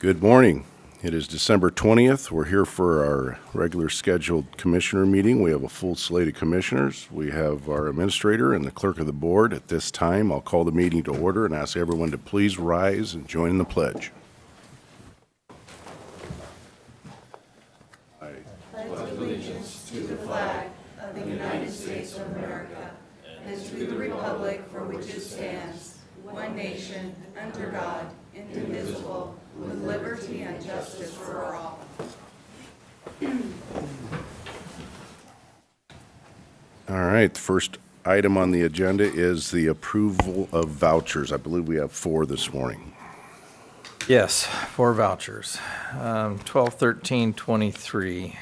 Good morning. It is December 20th. We're here for our regular scheduled commissioner meeting. We have a full slate of commissioners. We have our administrator and the clerk of the board. At this time, I'll call the meeting to order and ask everyone to please rise and join in the pledge. All right, the first item on the agenda is the approval of vouchers. I believe we have 4 this morning. Yes, 4 vouchers. 12/13/23.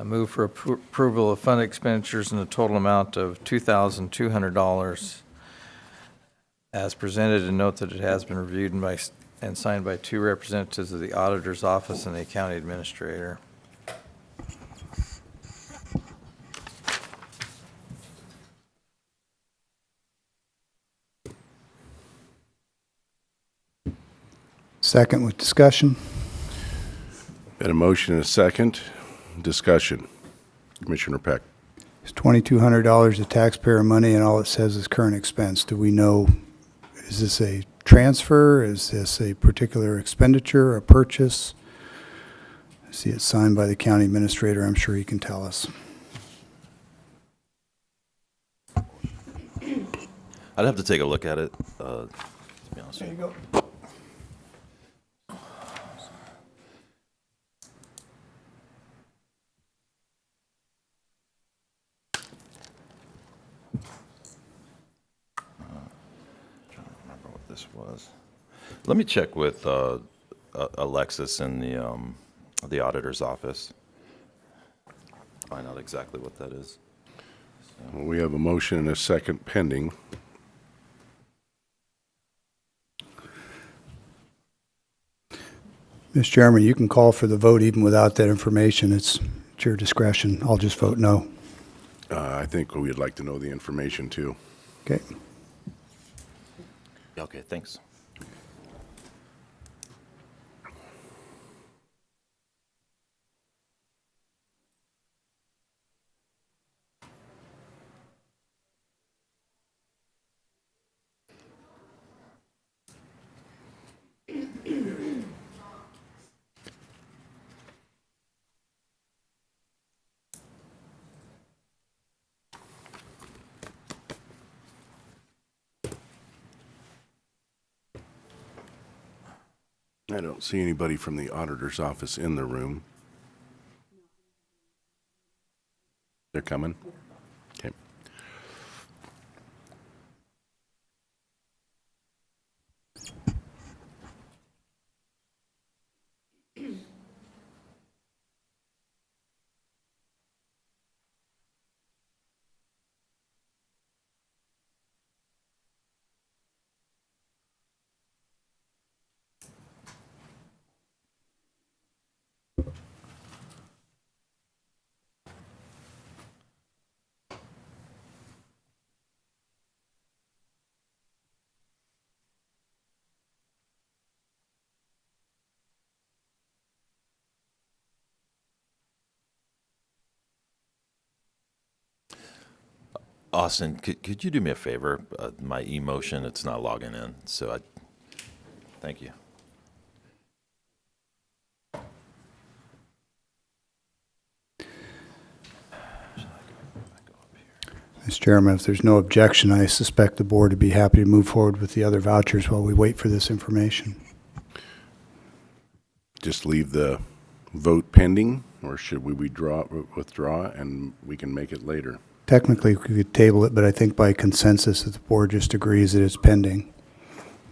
Move for approval of fund expenditures in a total amount of $2,200 as presented, and note that it has been reviewed and signed by 2 representatives of the auditor's office and the county administrator. Second with discussion. Got a motion and a second. Discussion. Commissioner Peck. It's $2,200 of taxpayer money, and all it says is current expense. Do we know, is this a transfer? Is this a particular expenditure, a purchase? I see it's signed by the county administrator. I'm sure he can tell us. I'd have to take a look at it, to be honest with you. go. This was. Let me check with Alexis in the auditor's office. Find out exactly what that is. Well, we have a motion and a second pending. Mr. Chairman, you can call for the vote even without that information. It's at your discretion. I'll just vote no. I think we'd like to know the information too. Okay. Okay, thanks. I don't see anybody from the auditor's office in the room. They're coming? Okay. Austin, could you do me a favor? My e-motion, it's not logging in, so thank you. Mr. Chairman, if there's no objection, I suspect the board would be happy to move forward with the other vouchers while we wait for this information. Just leave the vote pending, or should we withdraw and we can make it later? Technically, we could table it, but I think by consensus, if the board just agrees that it's pending,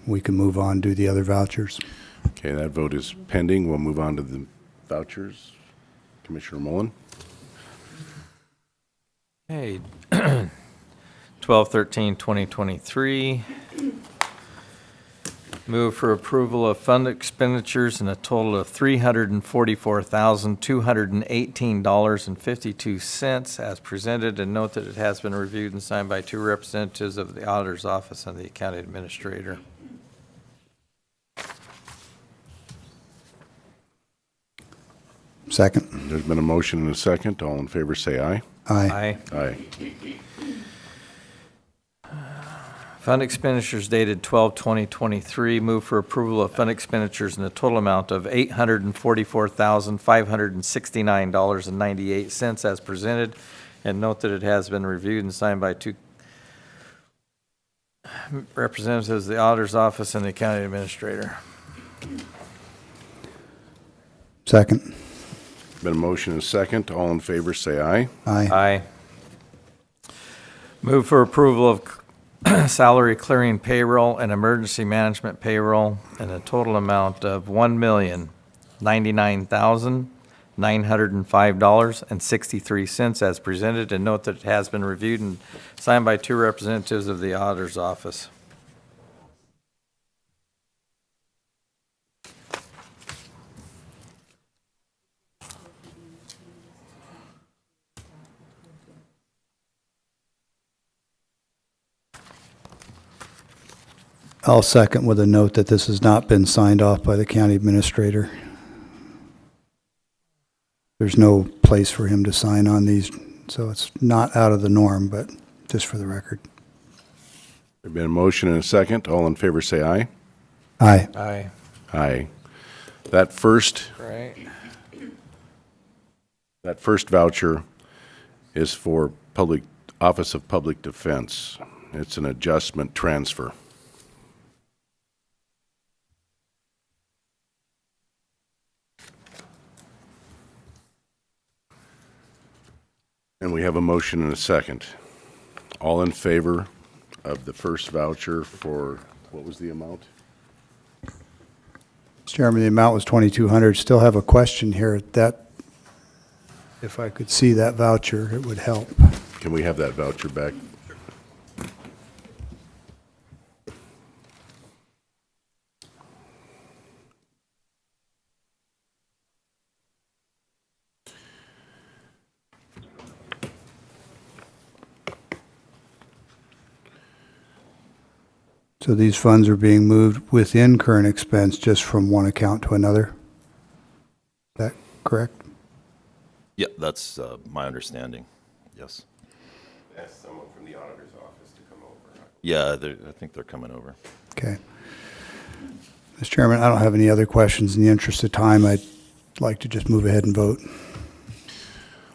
we can move on, do the other vouchers. Okay, that vote is pending. We'll move on to the vouchers. Commissioner Mullen. Okay, 12/13/2023. Move for approval of fund expenditures in a total of $344,218.52 as presented, and note that it has been reviewed and signed by 2 representatives of the auditor's office and the county administrator. Second. There's been a motion and a second. All in favor, say aye. Aye. Aye. Aye. Fund expenditures dated 12/20/23. Move for approval of fund expenditures in a total amount of $844,569.98 as presented, and note that it has been reviewed and signed by 2 representatives of the auditor's office and the county administrator. Second. Been a motion and a second. All in favor, say aye. Aye. Aye. Move for approval of salary clearing payroll and emergency management payroll in a total amount of $1,099,905.63 as presented, and note that it has been reviewed and signed by 2 representatives of the auditor's office. I'll second with a note that this has not been signed off by the county administrator. There's no place for him to sign on these, so it's not out of the norm, but just for the record. There's been a motion and a second. All in favor, say aye. Aye. Aye. Aye. That first voucher is for Office of Public Defense. It's an adjustment transfer. And we have a motion and a second. All in favor of the first voucher for, what was the amount? Mr. Chairman, the amount was $2,200. Still have a question here. If I could see that voucher, it would help. Can we have that voucher back? So these funds are being moved within current expense just from one account to another? Is that correct? Yeah, that's my understanding. Yes. Ask someone from the auditor's office to come over. Yeah, I think they're coming over. Okay. Mr. Chairman, I don't have any other questions. In the interest of time, I'd like to just move ahead and vote.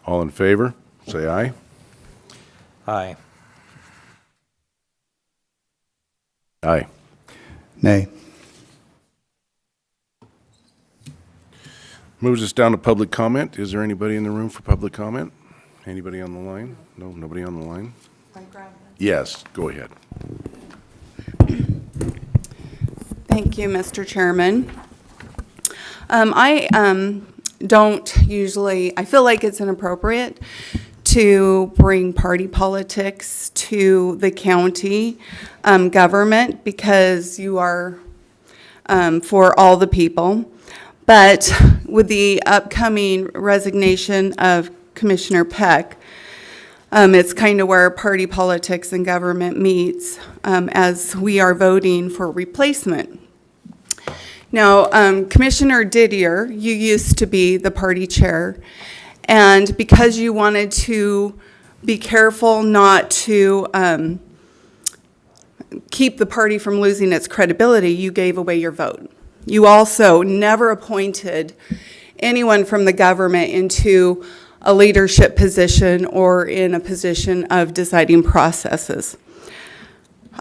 All in favor, say aye. Aye. Aye. Nay. Moves us down to public comment. Is there anybody in the room for public comment? Anybody on the line? No, nobody on the line? Yes, go ahead. Thank you, Mr. Chairman. I don't usually, I feel like it's inappropriate to bring party politics to the county government because you are for all the people. But with the upcoming resignation of Commissioner Peck, it's kind of where party politics and government meets as we are voting for replacement. Now, Commissioner Didier, you used to be the party chair, and because you wanted to be careful not to keep the party from losing its credibility, you gave away your vote. You also never appointed anyone from the government into a leadership position or in a position of deciding processes.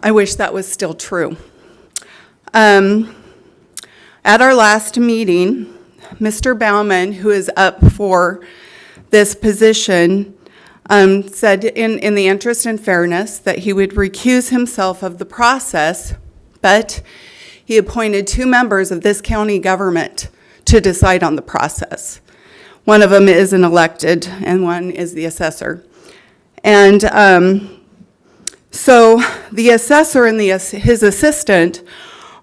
I wish that was still true. At our last meeting, Mr. Baumann, who is up for this position, said in the interest and fairness that he would recuse himself of the process, but he appointed 2 members of this county government to decide on the process. One of them is an elected and one is the assessor. And so the assessor and his assistant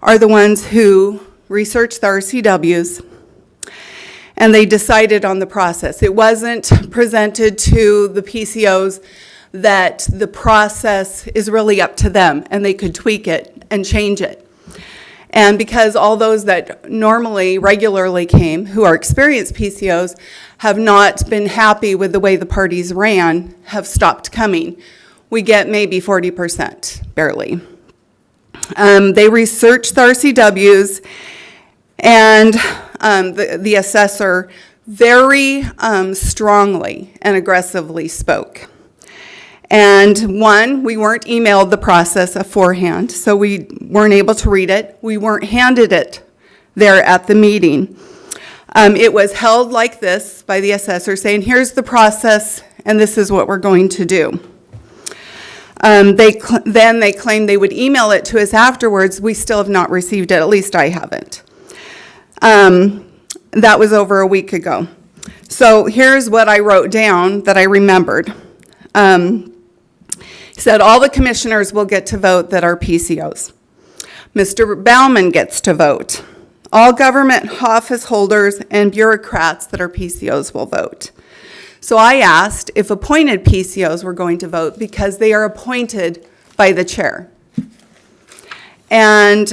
are the ones who researched the RCWs, and they decided on the process. It wasn't presented to the PCOs that the process is really up to them, and they could tweak it and change it. And because all those that normally, regularly came, who are experienced PCOs, have not been happy with the way the parties ran, have stopped coming. We get maybe 40%, barely. They researched the RCWs, and the assessor very strongly and aggressively spoke. And one, we weren't emailed the process beforehand, so we weren't able to read it. We weren't handed it there at the meeting. It was held like this by the assessor, saying, here's the process, and this is what we're going to do. Then they claimed they would email it to us afterwards. We still have not received it, at least I haven't. That was over a week ago. So here's what I wrote down that I remembered. He said all the commissioners will get to vote that are PCOs. Mr. Baumann gets to vote. All government office holders and bureaucrats that are PCOs will vote. So I asked if appointed PCOs were going to vote because they are appointed by the chair. And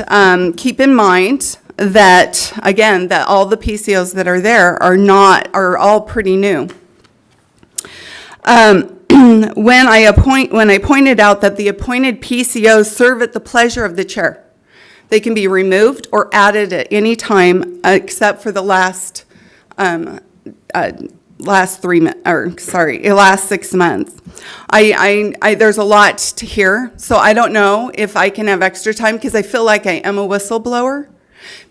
keep in mind that, again, that all the PCOs that are there are all pretty new. When I pointed out that the appointed PCOs serve at the pleasure of the chair, they can be removed or added at any time except for the last 6 months. There's a lot to hear, so I don't know if I can have extra time because I feel like I am a whistleblower,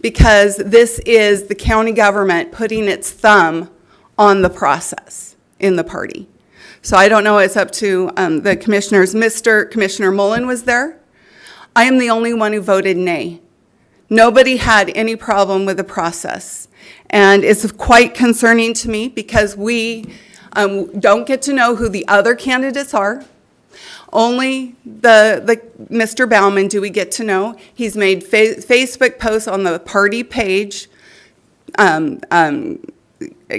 because this is the county government putting its thumb on the process in the party. So I don't know, it's up to the commissioners. Commissioner Mullen was there. I am the only one who voted nay. Nobody had any problem with the process. And it's quite concerning to me because we don't get to know who the other candidates are. Only the Mr. Baumann do we get to know. He's made Facebook posts on the party page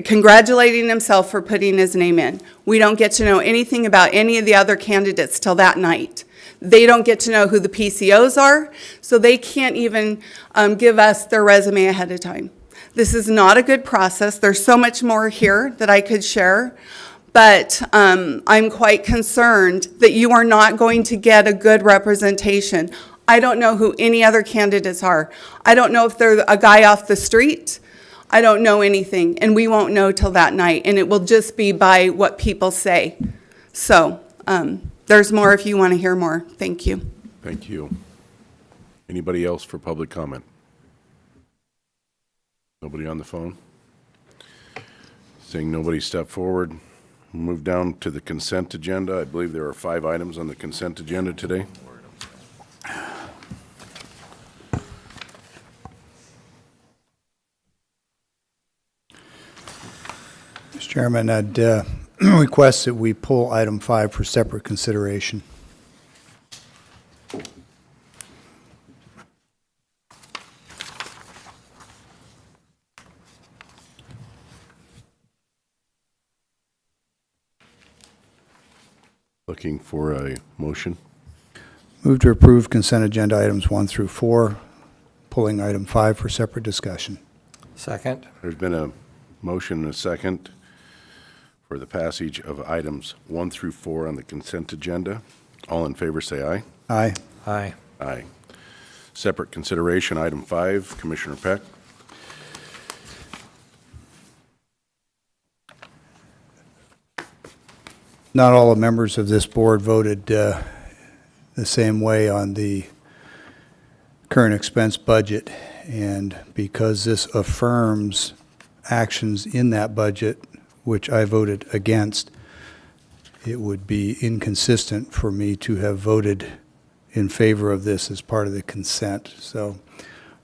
congratulating himself for putting his name in. We don't get to know anything about any of the other candidates till that night. They don't get to know who the PCOs are, so they can't even give us their resume ahead of time. This is not a good process. There's so much more here that I could share, but I'm quite concerned that you are not going to get a good representation. I don't know who any other candidates are. I don't know if they're a guy off the street. I don't know anything, and we won't know till that night, and it will just be by what people say. So there's more if you want to hear more. Thank you. Thank you. Anybody else for public comment? Nobody on the phone? Seeing nobody step forward, move down to the consent agenda. I believe there are 5 items on the consent agenda today. Mr. Chairman, I'd request that we pull item 5 for separate consideration. Looking for a motion. Move to approve consent agenda items 1 through 4, pulling item 5 for separate discussion. Second? There's been a motion and a second for the passage of items 1 through 4 on the consent agenda. All in favor say aye. Aye. Aye. Aye. Separate consideration, item 5, Commissioner Peck. Not all the members of this board voted the same way on the current expense budget, and because this affirms actions in that budget, which I voted against, it would be inconsistent for me to have voted in favor of this as part of the consent. So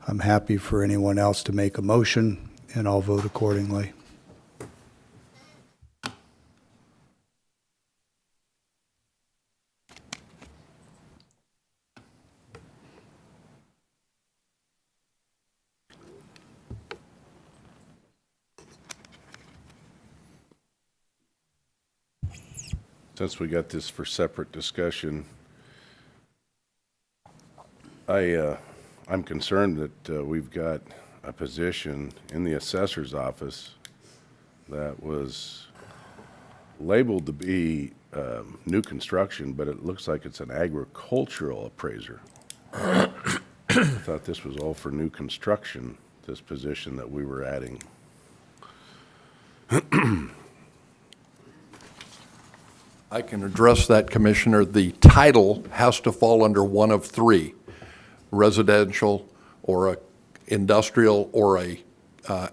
I'm happy for anyone else to make a motion, and I'll vote accordingly. Since we got this for separate discussion, I I'm concerned that we've got a position in the assessor's office that was labeled to be new construction, but it looks like it's an agricultural appraiser. I thought this was all for new construction, this position that we were adding. I can address that, Commissioner. The title has to fall under one of three: residential, or a industrial, or a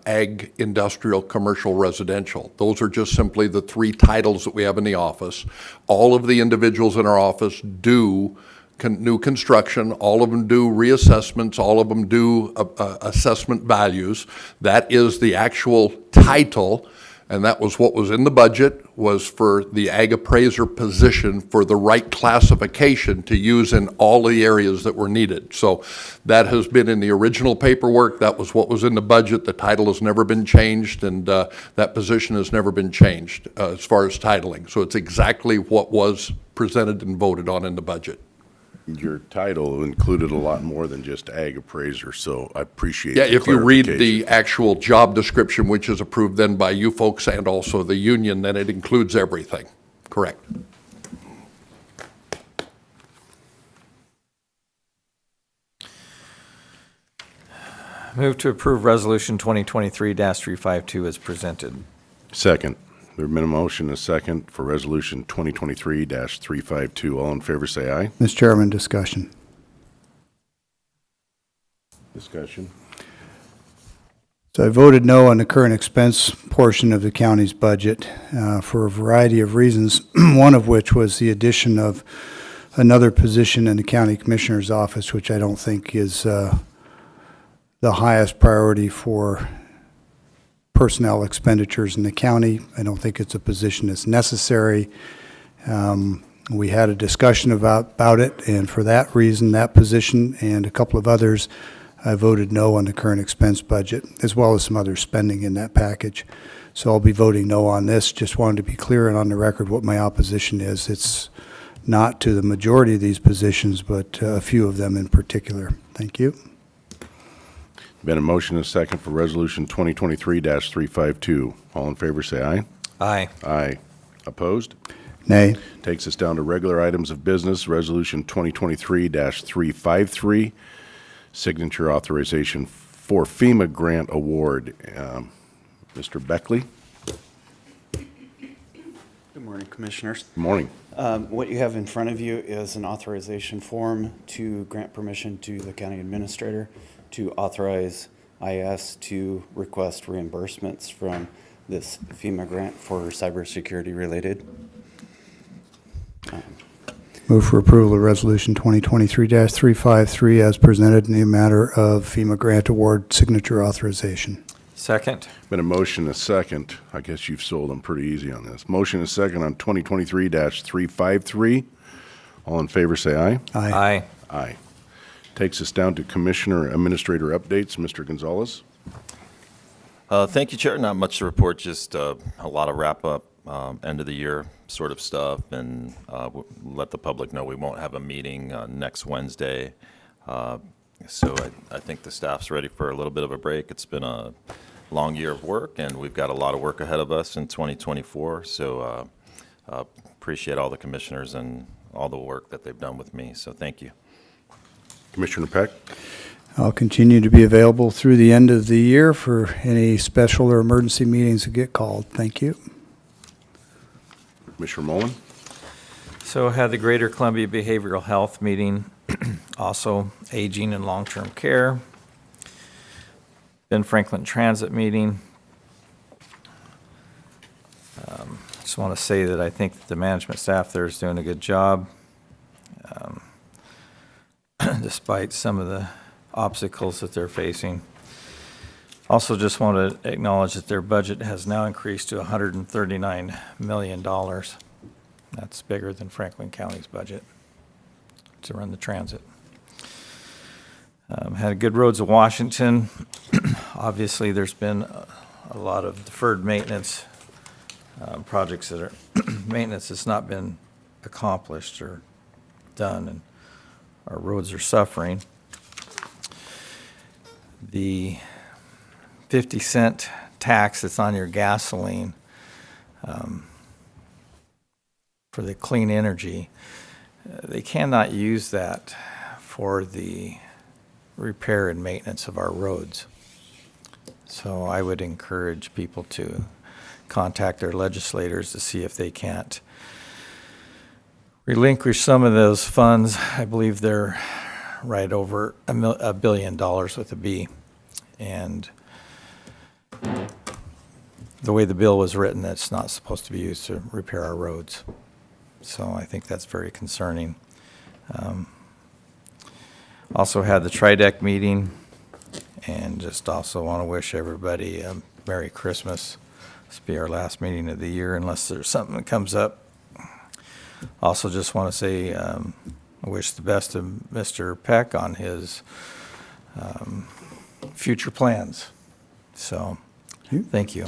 ag, industrial, commercial, residential. Those are just simply the three titles that we have in the office. All of the individuals in our office do new construction, all of them do reassessments, all of them do assessment values. That is the actual title, and that was what was in the budget, was for the ag appraiser position for the right classification to use in all the areas that were needed. So that has been in the original paperwork. That was what was in the budget. The title has never been changed, and that position has never been changed as far as titling. So it's exactly what was presented and voted on in the budget. Your title included a lot more than just ag appraiser, so I appreciate Yeah, the if you read clarification. the actual job description, which is approved then by you folks and also the union, then it includes everything. Correct. Move to approve Resolution 2023-352 as presented. Second. There's been a motion and a second for Resolution 2023-352. All in favor, say aye. Mr. Chairman, discussion. Discussion. So I voted no on the current expense portion of the county's budget for a variety of reasons, one of which was the addition of another position in the county commissioner's office, which I don't think is the highest priority for personnel expenditures in the county. I don't think it's a position that's necessary. We had a discussion about it, and for that reason, that position and a couple of others, I voted no on the current expense budget, as well as some other spending in that package. So I'll be voting no on this. Just wanted to be clear and on the record what my opposition is. It's not to the majority of these positions, but a few of them in particular. Thank you. Been a motion and a second for Resolution 2023-352. All in favor, say aye. Aye. Aye. Opposed? Nay. Takes us down to regular items of business, Resolution 2023-353, signature authorization for FEMA grant award. Mr. Beckley, Good morning, Commissioners. good morning. What you have in front of you is an authorization form to grant permission to the county administrator to authorize IS to request reimbursements from this FEMA grant for cybersecurity related. Move for approval of Resolution 2023-353 as presented in the matter of FEMA grant award signature authorization. Second. Been a motion and a second. I guess you've sold them pretty easy on this. Motion and a second on 2023-353. All in favor, say aye. Aye. Aye. Takes us down to Commissioner Administrator updates. Mr. Gonzalez. Thank you, Chair. Not much to report, just a lot of wrap-up, end of the year sort of stuff, and let the public know we won't have a meeting next Wednesday. So I think the staff's ready for a little bit of a break. It's been a long year of work, and we've got a lot of work ahead of us in 2024. So appreciate all the commissioners and all the work that they've done with me. So thank you. Commissioner Peck. I'll continue to be available through the end of the year for any special or emergency meetings that get called. Thank you. Commissioner Mullen. So had the Greater Columbia Behavioral Health meeting, also aging and long-term care. Ben Franklin Transit meeting. Just want to say that I think that the management staff there is doing a good job, despite some of the obstacles that they're facing. Also just want to acknowledge that their budget has now increased to $139 million. That's bigger than Franklin County's budget to run the transit. Had good roads of Washington. Obviously, there's been a lot of deferred maintenance projects that are maintenance that's not been accomplished or done, and our roads are suffering. the 50-cent tax that's on your gasoline for the clean energy, they cannot use that for the repair and maintenance of our roads. So I would encourage people to contact their legislators to see if they can't relinquish some of those funds. I believe they're right over $1 billion with a B. And the way the bill was written, that's not supposed to be used to repair our roads. So I think that's very concerning. Also had the TRIDEC meeting, and just also want to wish everybody a Merry Christmas. This will be our last meeting of the year unless there's something that comes up. Also just want to say I wish the best of Mr. Peck on his future plans. So, thank you.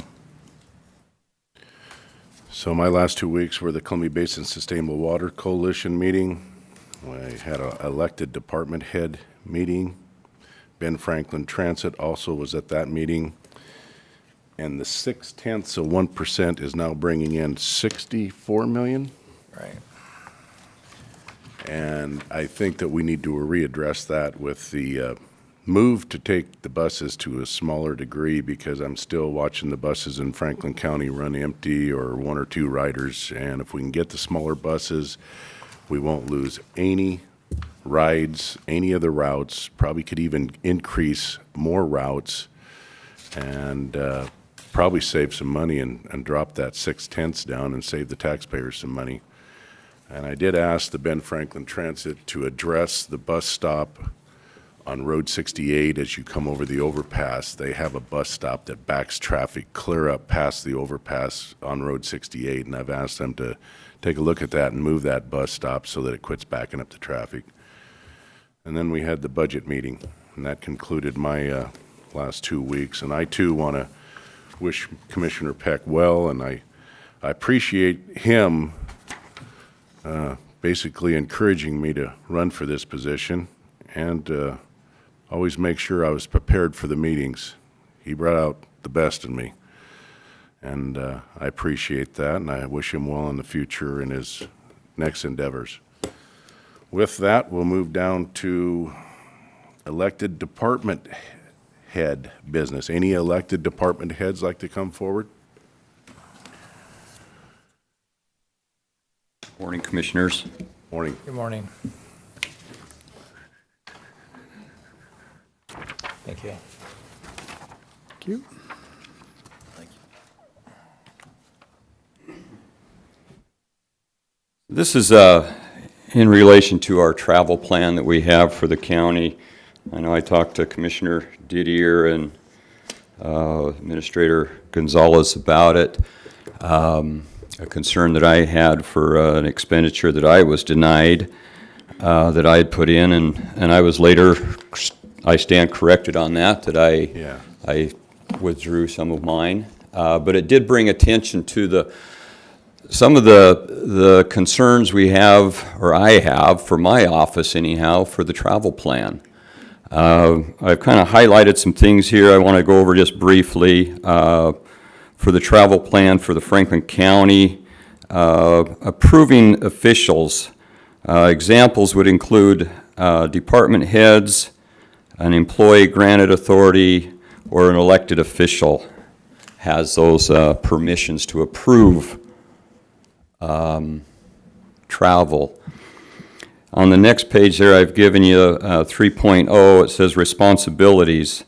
So my last 2 weeks were the Columbia Basin Sustainable Water Coalition meeting. I had an elected department head meeting. Ben Franklin Transit also was at that meeting. And the 0.6% is now bringing in $64 million. Right. And I think that we need to readdress that with the move to take the buses to a smaller degree, because I'm still watching the buses in Franklin County run empty or 1 or 2 riders. And if we can get the smaller buses, we won't lose any rides, any of the routes, probably could even increase more routes, and probably save some money and drop that 0.6 down and save the taxpayers some money. And I did ask the Ben Franklin Transit to address the bus stop on Road 68 as you come over the overpass. They have a bus stop that backs traffic clear up past the overpass on Road 68, and I've asked them to take a look at that and move that bus stop so that it quits backing up the traffic. And then we had the budget meeting, and that concluded my last 2 weeks. And I too want to wish Commissioner Peck well, and I appreciate him basically encouraging me to run for this position, and always make sure I was prepared for the meetings. He brought out the best in me, and I appreciate that, and I wish him well in the future in his next endeavors. With that, we'll move down to elected department head business. Any elected department heads like to come forward? Morning, Commissioners. Morning. Good morning. Thank you. Thank you. This is in relation to our travel plan that we have for the county. I know I talked to Commissioner Didier and Administrator Gonzalez about it. A concern that I had for an expenditure that I was denied, that I had put in, and I was later, I stand corrected on that, I withdrew some of mine. But it did bring attention to some of the concerns we have, or I have, for my office anyhow, for the travel plan. I've kind of highlighted some things here I want to go over just briefly. For the travel plan for the Franklin County, approving officials. Examples would include department heads, an employee granted authority, or an elected official has those permissions to approve travel. On the next page there, I've given you 3.0. It says responsibilities.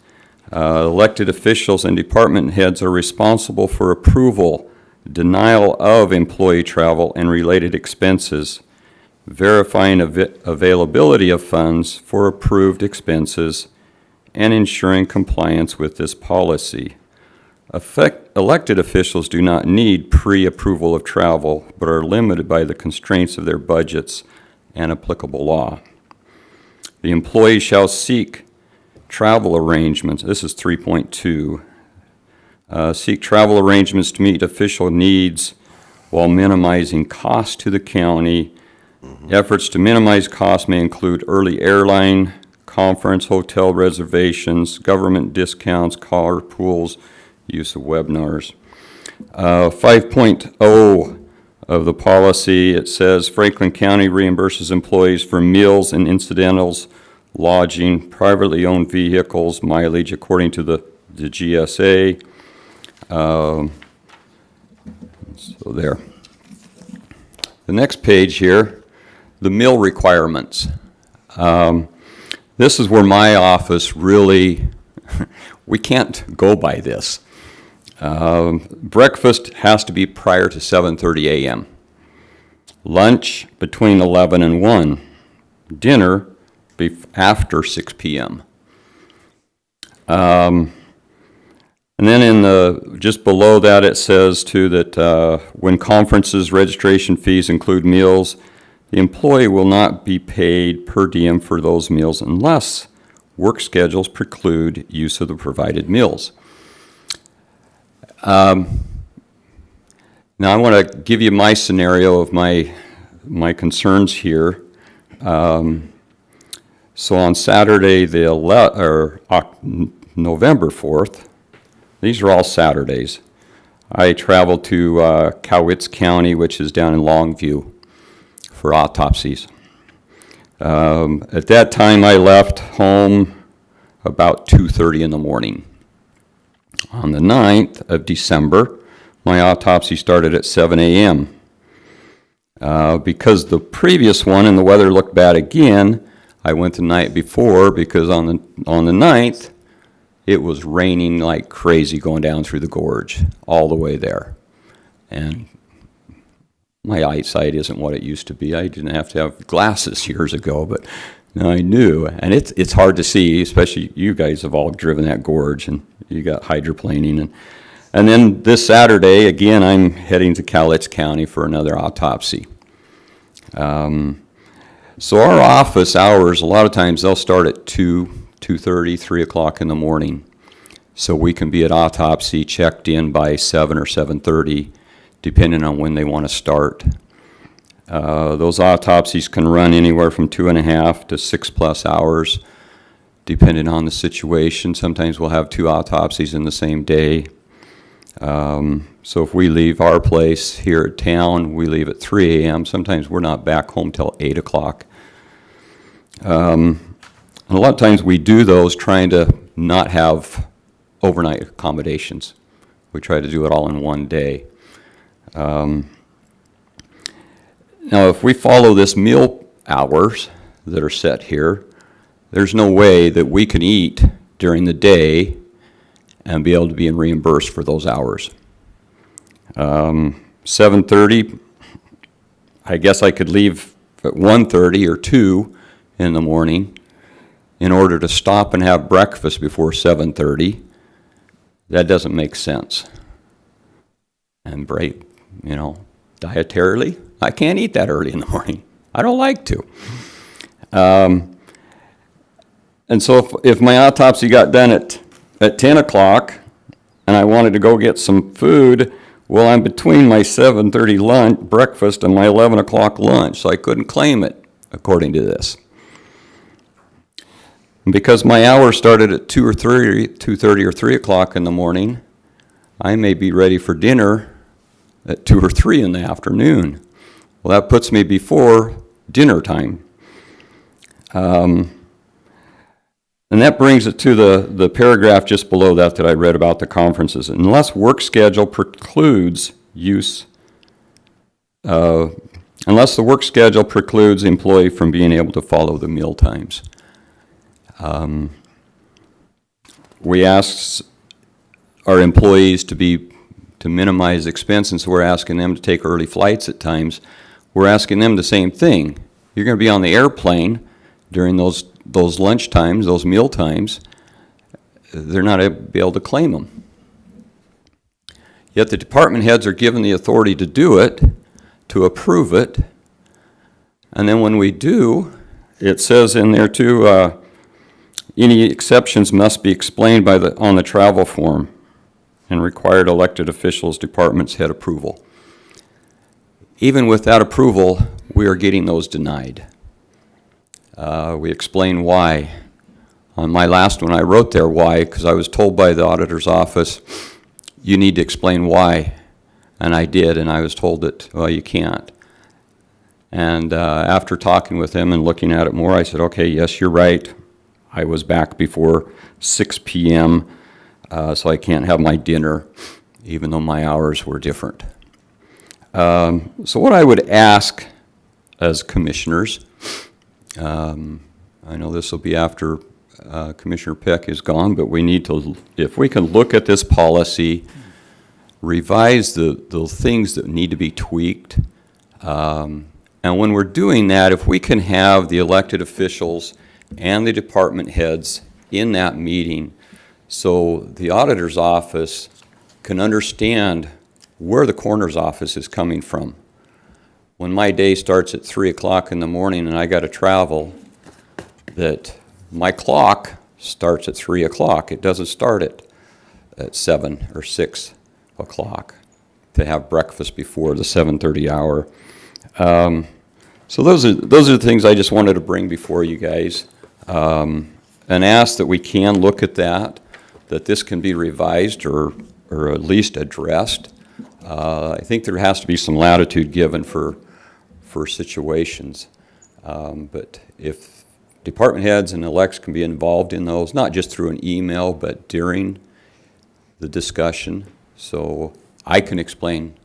Elected officials and department heads are responsible for approval, denial of employee travel and related expenses, verifying availability of funds for approved expenses, and ensuring compliance with this policy. Elected officials do not need pre-approval of travel, but are limited by the constraints of their budgets and applicable law. The employee shall seek travel arrangements. This is 3.2. Seek travel arrangements to meet official needs while minimizing costs to the county. Efforts to minimize costs may include early airline conference, hotel reservations, government discounts, car pools, use of webinars. 5.0 of the policy, it says Franklin County reimburses employees for meals and incidentals, lodging, privately owned vehicles, mileage according to the GSA. So there. The next page here, the meal requirements. This is where my office really, we can't go by this. Breakfast has to be prior to 7:30 a.m. Lunch between 11 and 1. Dinner after 6 p.m. And then just below that, it says too that when conferences, registration fees include meals, the employee will not be paid per diem for those meals unless work schedules preclude use of the provided meals. Now I want to give you my scenario of my concerns here. So on Saturday, November 4th, these are all Saturdays, I traveled to Cowitz County, which is down in Longview, for autopsies. At that time, I left home about 2:30 in the morning. On the 9th of December, my autopsy started at 7 a.m. Because the previous one and the weather looked bad again, I went the night before because on the 9th, it was raining like crazy going down through the gorge all the way there. And my eyesight isn't what it used to be. I didn't have to have glasses years ago, but now I knew. And it's hard to see, especially you guys have all driven that gorge and you got hydroplaning. And then this Saturday, again, I'm heading to Cowitz County for another autopsy. So our office hours, a lot of times they'll start at 2:30, 3 o'clock in the morning. So we can be at autopsy checked in by 7 or 7:30, depending on when they want to start. Those autopsies can run anywhere from 2.5 to 6+ hours, depending on the situation. Sometimes we'll have 2 autopsies in the same day. So if we leave our place here at town, we leave at 3 a.m. Sometimes we're not back home till 8 o'clock. And a lot of times we do those trying to not have overnight accommodations. We try to do it all in one day. Now, if we follow this meal hours that are set here, there's no way that we can eat during the day and be able to be reimbursed for those hours. 7:30, I guess I could leave at 1:30 or 2 in the morning in order to stop and have breakfast before 7:30. That doesn't make sense. And dietarily, I can't eat that early in the morning. I don't like to. And so if my autopsy got done at 10 o'clock and I wanted to go get some food, well, I'm between my 7:30 breakfast and my 11 o'clock lunch, so I couldn't claim it according to this. And because my hour started at 2:30 or 3 o'clock in the morning, I may be ready for dinner at 2 or 3 in the afternoon. Well, that puts me before dinner time. And that brings it to the paragraph just below that I read about the conferences. Unless work schedule precludes unless the work schedule precludes the employee from being able to follow the meal times. We ask our employees to minimize expense, and so we're asking them to take early flights at times. We're asking them the same thing. You're going to be on the airplane during those lunch times, those meal times. They're not able to claim them. Yet the department heads are given the authority to do it, to approve it. And then when we do, it says in there too, any exceptions must be explained on the travel form and required elected officials, department's head approval. Even with that approval, we are getting those denied. We explain why. On my last one, I wrote there why, because I was told by the auditor's office, you need to explain why. And I did, and I was told that, well, you can't. And after talking with him and looking at it more, I said, okay, yes, you're right. I was back before 6 p.m., so I can't have my dinner, even though my hours were different. So what I would ask as commissioners, I know this will be after Commissioner Peck is gone, but we need to, if we can look at this policy, revise the things that need to be tweaked. And when we're doing that, if we can have the elected officials and the department heads in that meeting, so the auditor's office can understand where the coroner's office is coming from. When my day starts at 3 o'clock in the morning and I got to travel, that my clock starts at 3 o'clock. It doesn't start at 7 or 6 o'clock to have breakfast before the 7:30 hour. So those are the things I just wanted to bring before you guys, and ask that we can look at that this can be revised or at least addressed. I think there has to be some latitude given for situations, but if department heads and elects can be involved in those, not just through an email, but during the discussion, so I can explain,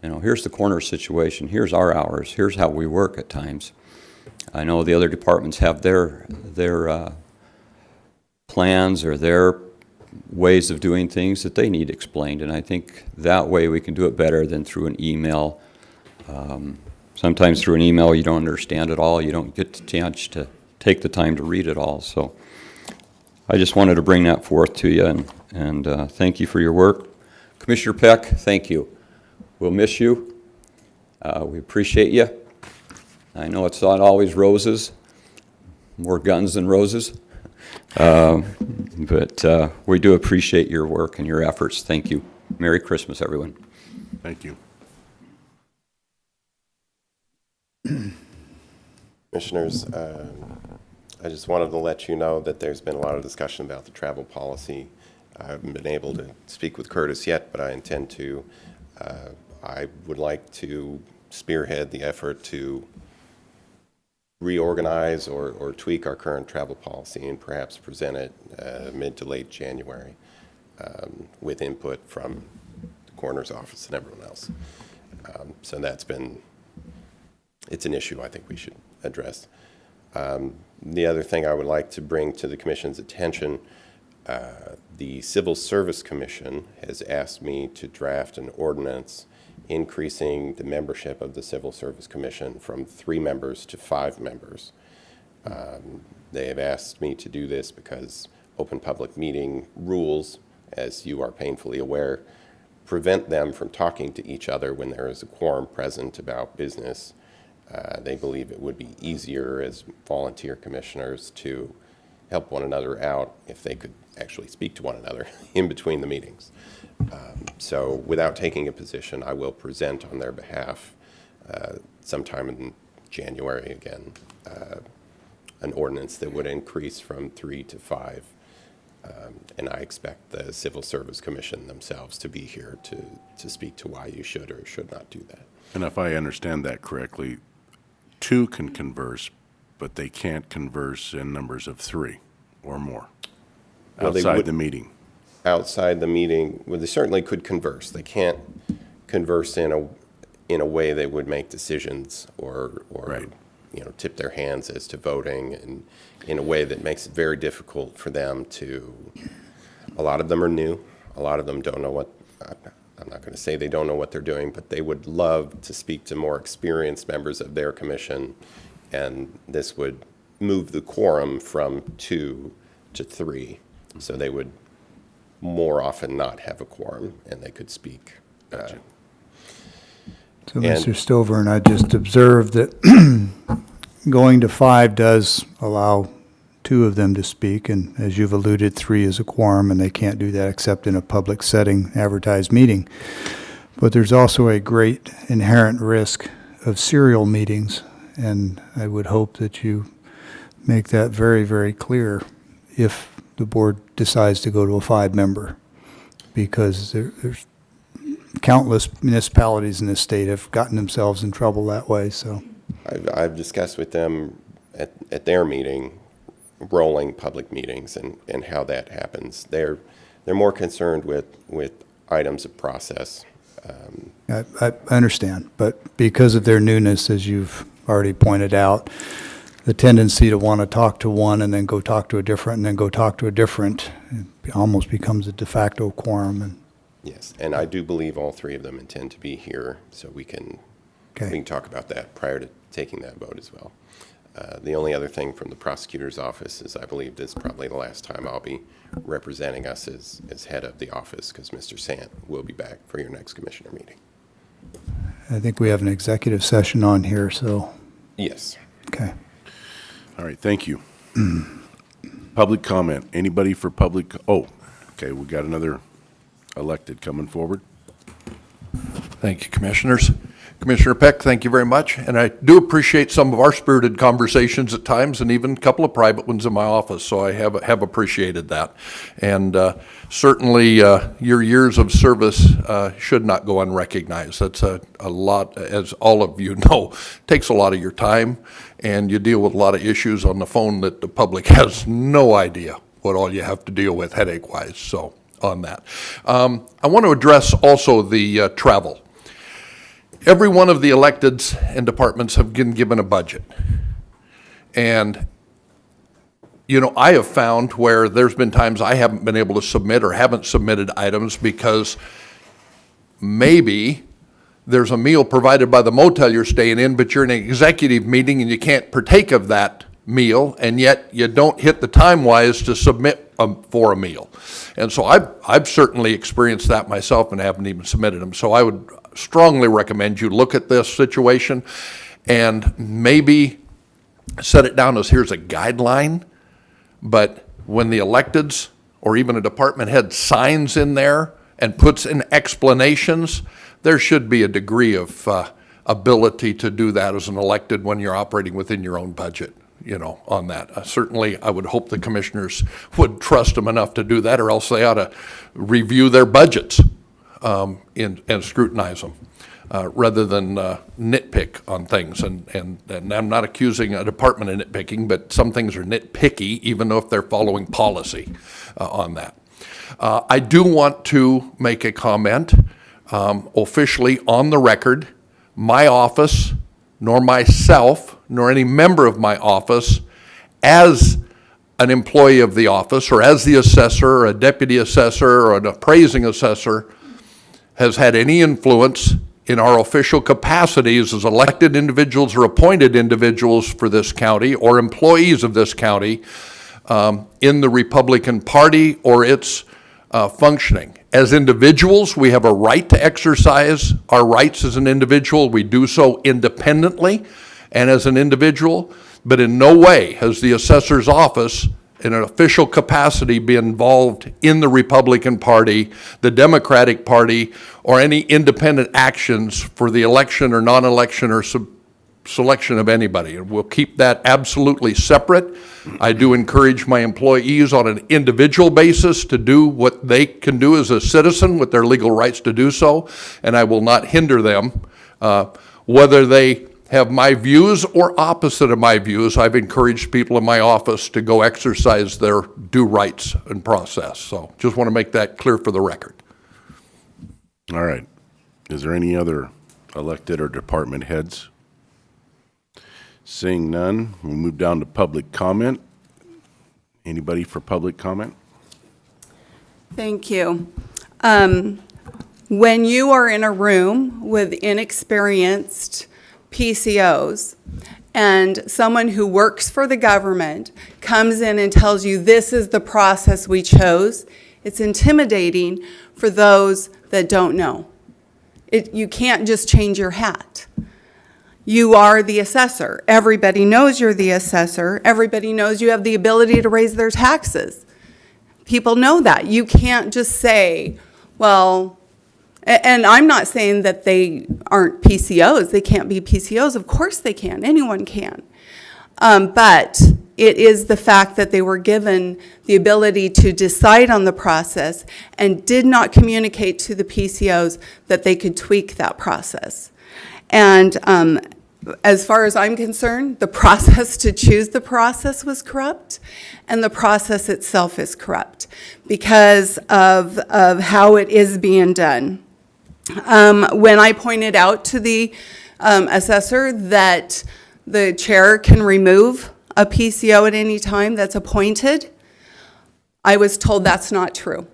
here's the corner situation, here's our hours, here's how we work at times. I know the other departments have their plans or their ways of doing things that they need explained, and I think that way we can do it better than through an email. Sometimes through an email you don't understand it all, you don't get the chance to take the time to read it all, so I just wanted to bring that forth to you, and thank you for your work. Commissioner Peck, thank you. We'll miss you. We appreciate you. I know it's not always roses, more guns than roses, but we do appreciate your work and your efforts. Thank you. Merry Christmas, everyone. Thank you. Commissioners, I just wanted to let you know that there's been a lot of discussion about the travel policy. I haven't been able to speak with Curtis yet, but I intend to. I would like to spearhead the effort to reorganize or tweak our current travel policy and perhaps present it mid to late January with input from the coroner's office and everyone else. So it's an issue I think we should address. The other thing I would like to bring to the Commission's attention, the Civil Service Commission has asked me to draft an ordinance increasing the membership of the Civil Service Commission from 3 members to 5 members. They have asked me to do this because open public meeting rules, as you are painfully aware, prevent them from talking to each other when there is a quorum present about business. They believe it would be easier as volunteer commissioners to help one another out if they could actually speak to one another in between the meetings. So without taking a position, I will present on their behalf sometime in January again, an ordinance that would increase from 3 to 5. And I expect the Civil Service Commission themselves to be here to speak to why you should or should not do that. And if I understand that correctly, 2 can converse, but they can't converse in numbers of 3 or more Well, they outside would- the meeting. Outside the meeting, well, they certainly could converse. They can't converse in a way that would make decisions or Right. tip their hands as to voting, and in a way that makes it very difficult for them to. A lot of them are new. A lot of them don't know what. I'm not going to say they don't know what they're doing, but they would love to speak to more experienced members of their commission, and this would move the quorum from 2 to 3, so they would more often not have a quorum, and they could speak. So, And- Mr. Stover, and I just observed that going to 5 does allow 2 of them to speak, and as you've alluded, 3 is a quorum, and they can't do that except in a public setting, advertised meeting. But there's also a great inherent risk of serial meetings, and I would hope that you make that very, very clear if the board decides to go to a 5-member, because there's countless municipalities in this state have gotten themselves in trouble that way, so. I've discussed with them at their meeting, rolling public meetings and how that happens. They're more concerned with items of process. I understand, but because of their newness, as you've already pointed out, the tendency to want to talk to one and then go talk to a different and then go talk to a different, it almost becomes a de facto quorum. And Yes, and I do believe all three of them intend to be here, so we can talk about that prior to taking that vote as well. The only other thing from the prosecutor's office is I believe this is probably the last time I'll be representing us as head of the office, because Mr. Sant will be back for your next commissioner meeting. I think we have an executive session on here, so, Yes. okay. All right, thank you. Public comment. Anybody for public? Oh, okay, we got another elected coming forward. Thank you, Commissioners. Commissioner Peck, thank you very much. And I do appreciate some of our spirited conversations at times, and even a couple of private ones in my office, so I have appreciated that. And certainly, your years of service should not go unrecognized. That's a lot, as all of you know, takes a lot of your time, and you deal with a lot of issues on the phone that the public has no idea what all you have to deal with headache-wise, so on that. I want to address also the travel. Every one of the electeds and departments have been given a budget. And, you know, I have found where there's been times I haven't been able to submit or haven't submitted items because maybe there's a meal provided by the motel you're staying in, but you're in an executive meeting and you can't partake of that meal, and yet you don't hit the time-wise to submit for a meal. And so I've certainly experienced that myself and haven't even submitted them. So I would strongly recommend you look at this situation and maybe set it down as here's a guideline, but when the electeds or even a department head signs in there and puts in explanations, there should be a degree of ability to do that as an elected when you're operating within your own budget, you know, on that. Certainly, I would hope the commissioners would trust them enough to do that, or else they ought to review their budgets and scrutinize them, rather than nitpick on things. And I'm not accusing a department of nitpicking, but some things are nitpicky, even though if they're following policy on that. I do want to make a comment officially on the record. My office, nor myself, nor any member of my office, as an employee of the office, or as the assessor, or a deputy assessor, or an appraising assessor, has had any influence in our official capacities as elected individuals or appointed individuals for this county, or employees of this county, in the Republican Party or its functioning. As individuals, we have a right to exercise our rights as an individual. We do so independently and as an individual, but in no way has the assessor's office in an official capacity be involved in the Republican Party, the Democratic Party, or any independent actions for the election or non-election or selection of anybody. And we'll keep that absolutely separate. I do encourage my employees on an individual basis to do what they can do as a citizen with their legal rights to do so, and I will not hinder them. Whether they have my views or opposite of my views, I've encouraged people in my office to go exercise their due rights and process. So just want to make that clear for the record. All right. Is there any other elected or department heads? Seeing none, we'll move down to public comment. Anybody for public comment? Thank you. When you are in a room with inexperienced PCOs and someone who works for the government comes in and tells you this is the process we chose, it's intimidating for those that don't know. You can't just change your hat. You are the assessor. Everybody knows you're the assessor. Everybody knows you have the ability to raise their taxes. People know that. You can't just say, well, and I'm not saying that they aren't PCOs. They can't be PCOs. Of course they can. Anyone can. But It is the fact that they were given the ability to decide on the process and did not communicate to the PCOs that they could tweak that process. And as far as I'm concerned, the process to choose the process was corrupt, and the process itself is corrupt because of how it is being done. When I pointed out to the assessor that the chair can remove a PCO at any time that's appointed, I was told that's not true.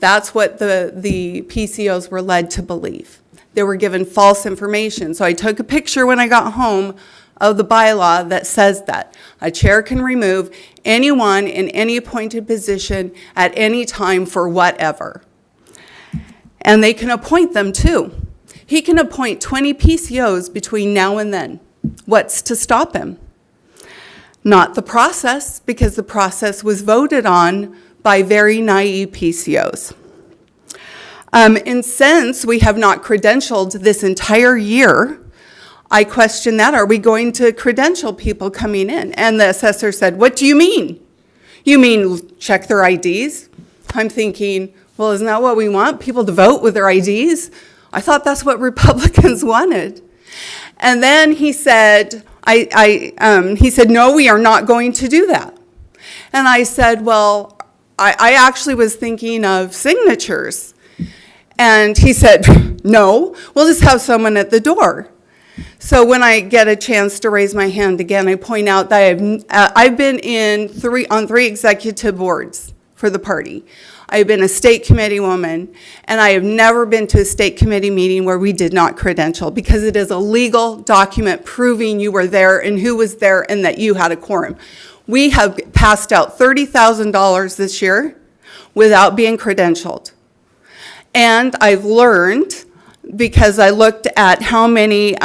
That's what the PCOs were led to believe. They were given false information. So I took a picture when I got home of the bylaw that says that a chair can remove anyone in any appointed position at any time for whatever. And they can appoint them too. He can appoint 20 PCOs between now and then. What's to stop him? Not the process, because the process was voted on by very naive PCOs. And since we have not credentialed this entire year, I question that. Are we going to credential people coming in? And the assessor said, what do you mean? You mean check their IDs? I'm thinking, well, isn't that what we want? People to vote with their IDs? I thought that's what Republicans wanted. And then he said, he said, no, we are not going to do that. And I said, well, I actually was thinking of signatures. And he said, no, we'll just have someone at the door. So when I get a chance to raise my hand again, I point out that I've been on three executive boards for the party. I've been a state committee woman, and I have never been to a state committee meeting where we did not credential, because it is a legal document proving you were there and who was there and that you had a quorum. We have passed out $30,000 this year without being credentialed. And I've learned, because I looked at how many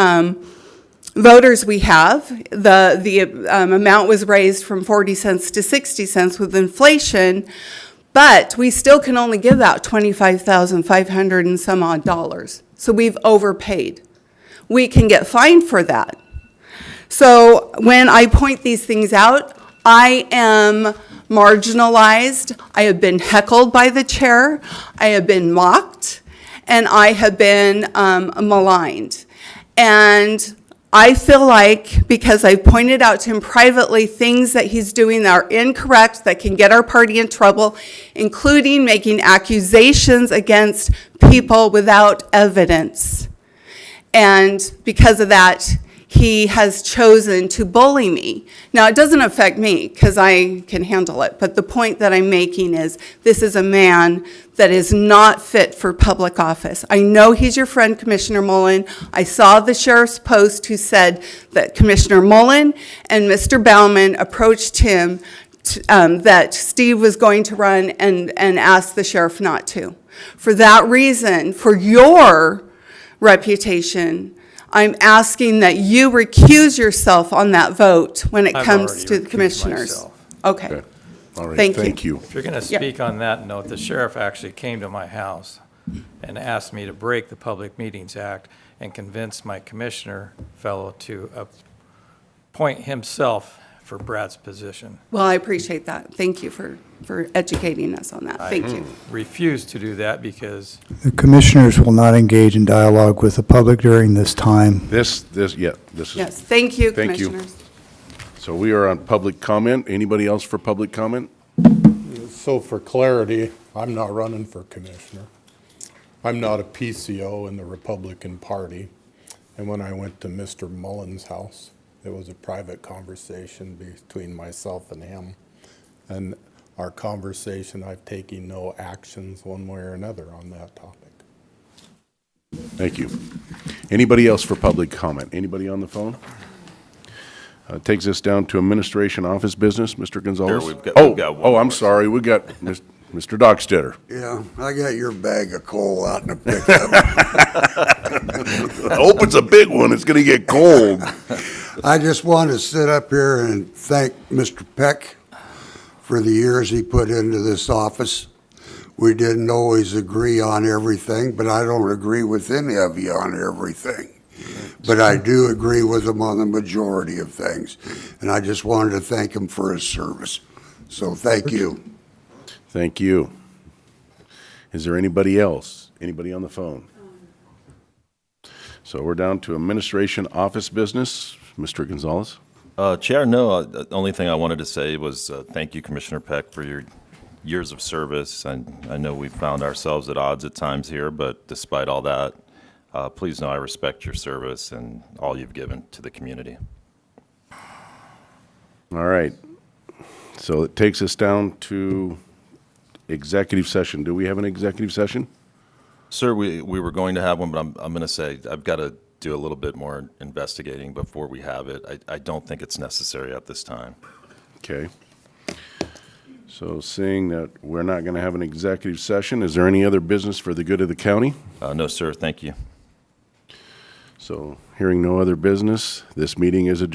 voters we have, the amount was raised from 40 cents to 60 cents with inflation, but we still can only give out $25,500 and some odd dollars. So we've overpaid. We can get fined for that. So when I point these things out, I am marginalized. I have been heckled by the chair. I have been mocked, and I have been maligned. And I feel like, because I've pointed out to him privately things that he's doing that are incorrect, that can get our party in trouble, including making accusations against people without evidence. And because of that, he has chosen to bully me. Now, it doesn't affect me because I can handle it, but the point that I'm making is this is a man that is not fit for public office. I know he's your friend, Commissioner Mullen. I saw the sheriff's post who said that Commissioner Mullen and Mr. Baumann approached him that Steve was going to run and asked the sheriff not to. For that reason, for your reputation, I'm asking that you recuse yourself on that vote when it I've comes already to the recused commissioners. myself. Okay. Okay. All right, Thank you. If you're going to speak on that note, the sheriff actually came to my house and asked me to break the Public Meetings Act and convince my commissioner fellow to appoint himself for Brad's position. Well, I appreciate that. Thank you for educating us on that. Thank you. Refused to do that because The commissioners will not engage in dialogue with the public during this time. This is, Yes, thank you, Thank you. commissioners. so we are on public comment. Anybody else for public comment? So for clarity, I'm not running for commissioner. I'm not a PCO in the Republican Party. And when I went to Mr. Mullen's house, it was a private conversation between myself and him. And our conversation, I've taken no actions one way or another on that topic. Thank you. Anybody else for public comment? Anybody on the phone? Takes us down to administration office business, Mr. Gonzalez. Sure, we've got one I'm more. sorry, we got Mr. Dockstetter. Yeah, I got your bag of coal out in the pickup. I hope it's a big one, it's gonna get cold. I just want to sit up here and thank Mr. Peck for the years he put into this office. We didn't always agree on everything, but I don't agree with any of you on everything. but I do agree with him on the majority of things. And I just wanted to thank him for his service. So thank you. Thank you. Is there anybody else? Anybody on the phone? So we're down to administration office business. Mr. Gonzalez? Chair, no, the only thing I wanted to say was thank you, Commissioner Peck, for your years of service. I know we found ourselves at odds at times here, but despite all that, please know I respect your service and all you've given to the community. All right. So it takes us down to executive session. Do we have an executive session? Sir, we were going to have one, but I'm going to say I've got to do a little bit more investigating before we have it. I don't think it's necessary at this time. Okay. So seeing that we're not going to have an executive session, is there any other business for the good of the county? No, sir, thank you. So hearing no other business, this meeting is adjourned.